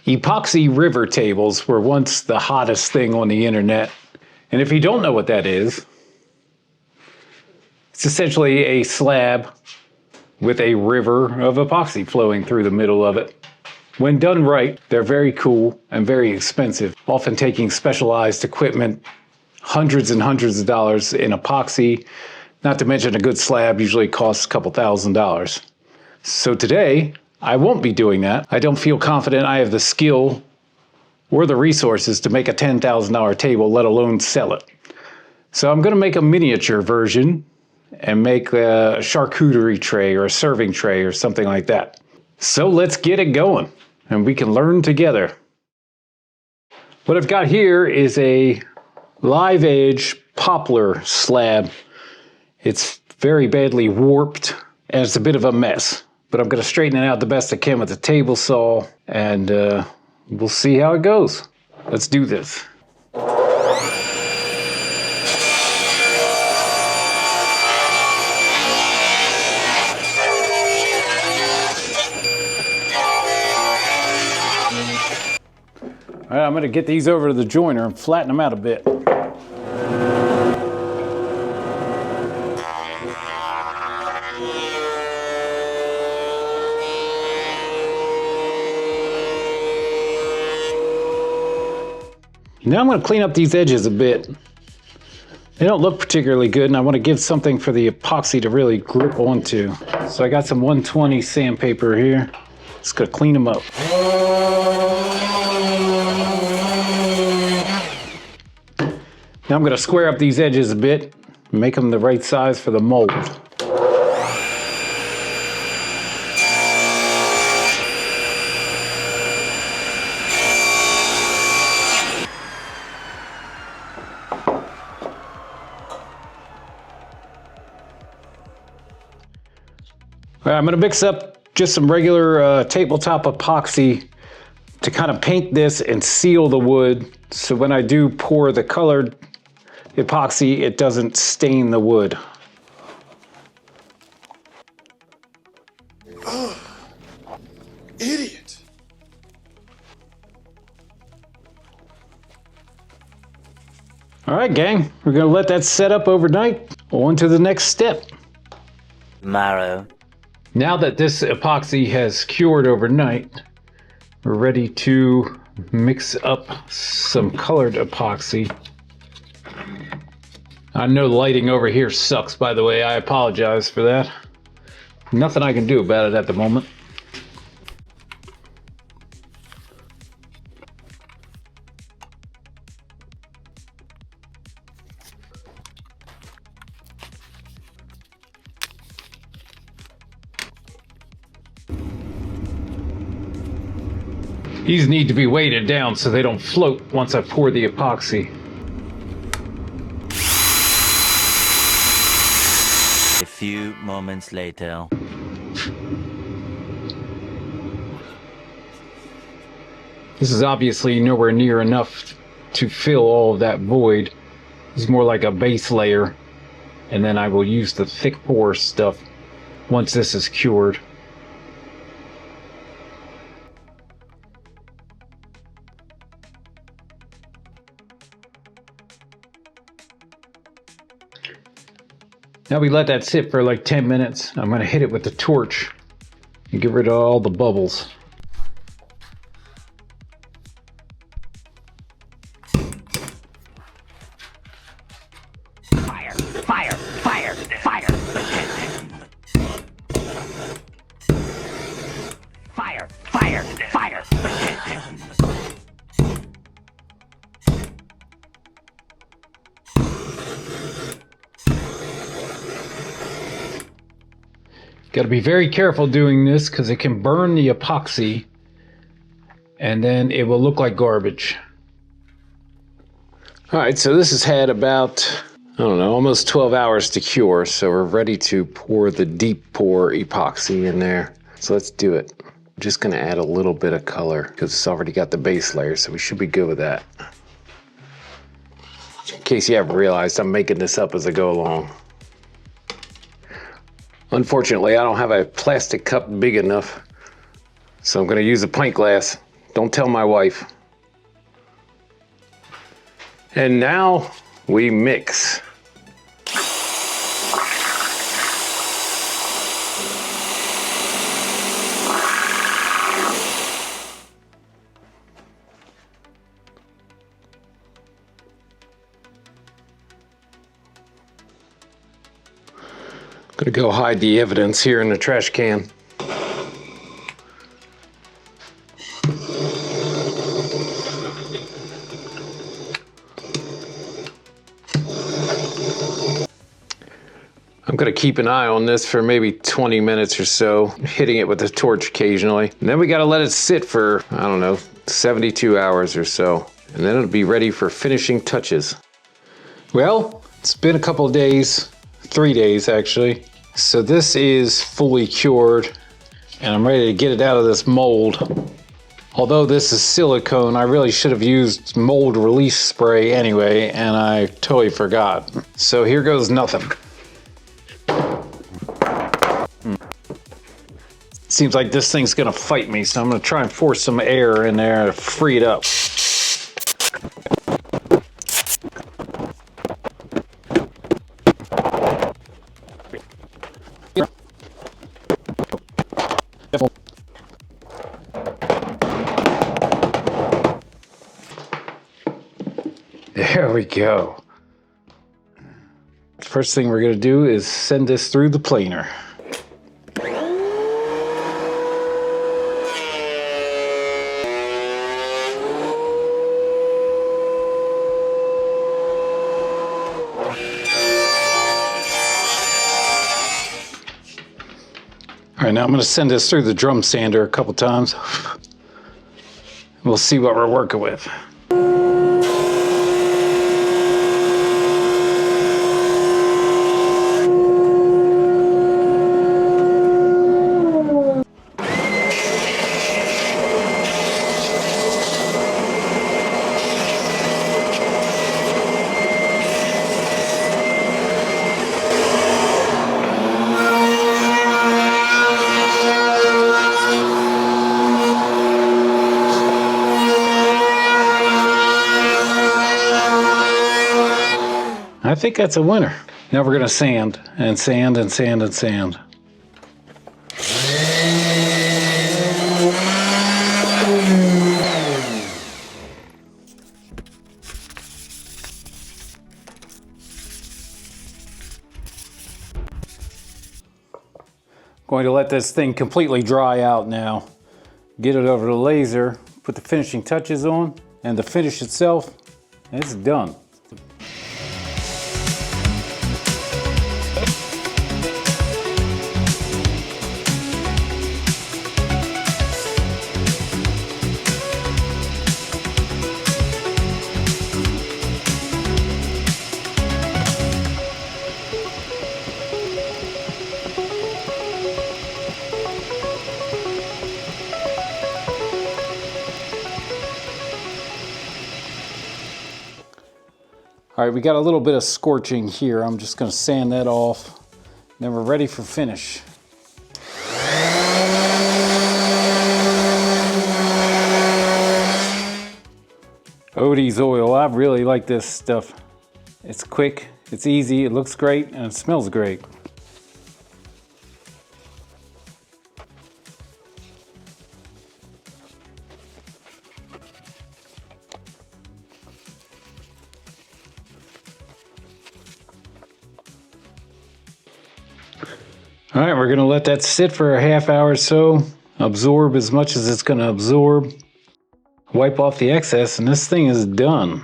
Epoxy River tables were once the hottest thing on the internet. And if you don't know what that is, it's essentially a slab with a river of epoxy flowing through the middle of it. When done right, they're very cool and very expensive, often taking specialized equipment, hundreds and hundreds of dollars in epoxy, not to mention a good slab usually costs a couple $1,000s. So today, I won't be doing that. I don't feel confident I have the skill or the resources to make a $10,000 table, let alone sell it. So I'm gonna make a miniature version and make a charcuterie tray or a serving tray or something like that. So let's get it going and we can learn together. What I've got here is a live edge poplar slab. It's very badly warped and it's a bit of a mess, but I'm gonna straighten it out the best I can with the table saw and we'll see how it goes. Let's do this. All right, I'm gonna get these over to the joiner and flatten them out a bit. Now I'm going to clean up these edges a bit. They don't look particularly good and I want to give something for the epoxy to really grip onto. So I got some 120 sandpaper here. Just going to clean them up. Now I'm going to square up these edges a bit and make them the right size for the mold. All right, I'm gonna mix up just some regular tabletop epoxy to kind of paint this and seal the wood. So when I do pour the colored epoxy, it doesn't stain the wood. Oh, idiot. All right, gang, we're gonna let that set up overnight. On to the next step. Tomorrow. Now that this epoxy has cured overnight, we're ready to mix up some colored epoxy. I know lighting over here sucks, by the way. I apologize for that. Nothing I can do about it at the moment. These need to be weighted down so they don't float once I pour the epoxy. A few moments later. This is obviously nowhere near enough to fill all of that void. It's more like a base layer, and then I will use the thick pour stuff once this is cured. Now we let that sit for like 10 minutes. I'm gonna hit it with the torch and get rid of all the bubbles. Fire! Fire! Fire! Fire! Fire! Fire! Fire! Got to be very careful doing this because it can burn the epoxy and then it will look like garbage. All right, so this has had about, I don't know, almost 12 hours to cure. So we're ready to pour the deep pour epoxy in there. So let's do it. I'm just gonna add a little bit of color because it's already got the base layer, so we should be good with that. In case you haven't realized, I'm making this up as I go along. Unfortunately, I don't have a plastic cup big enough, so I'm gonna use a pint glass. Don't tell my wife. And now we mix. Gonna go hide the evidence here in the trash can. I'm gonna keep an eye on this for maybe 20 minutes or so, hitting it with a torch occasionally. And then we gotta let it sit for, I don't know, 72 hours or so. And then it'll be ready for finishing touches. Well, it's been a couple of days, 3 days actually. So this is fully cured and I'm ready to get it out of this mold. Although this is silicone, I really should have used mold release spray anyway, and I totally forgot. So here goes nothing. Seems like this thing's gonna fight me, so I'm gonna try and force some air in there to free it up. There we go. First thing we're gonna do is send this through the planer. All right, now I'm gonna send this through the drum sander a couple times. We'll see what we're working with. I think that's a winner. Now we're gonna sand and sand and sand and sand. Going to let this thing completely dry out now. Get it over the laser, put the finishing touches on, and the finish itself, it's done. All right, we got a little bit of scorching here. I'm just gonna sand that off. Then we're ready for finish. Odie's oil, I really like this stuff. It's quick, it's easy, it looks great, and it smells great. All right, we're gonna let that sit for a half hour or so, absorb as much as it's gonna absorb, wipe off the excess, and this thing is done.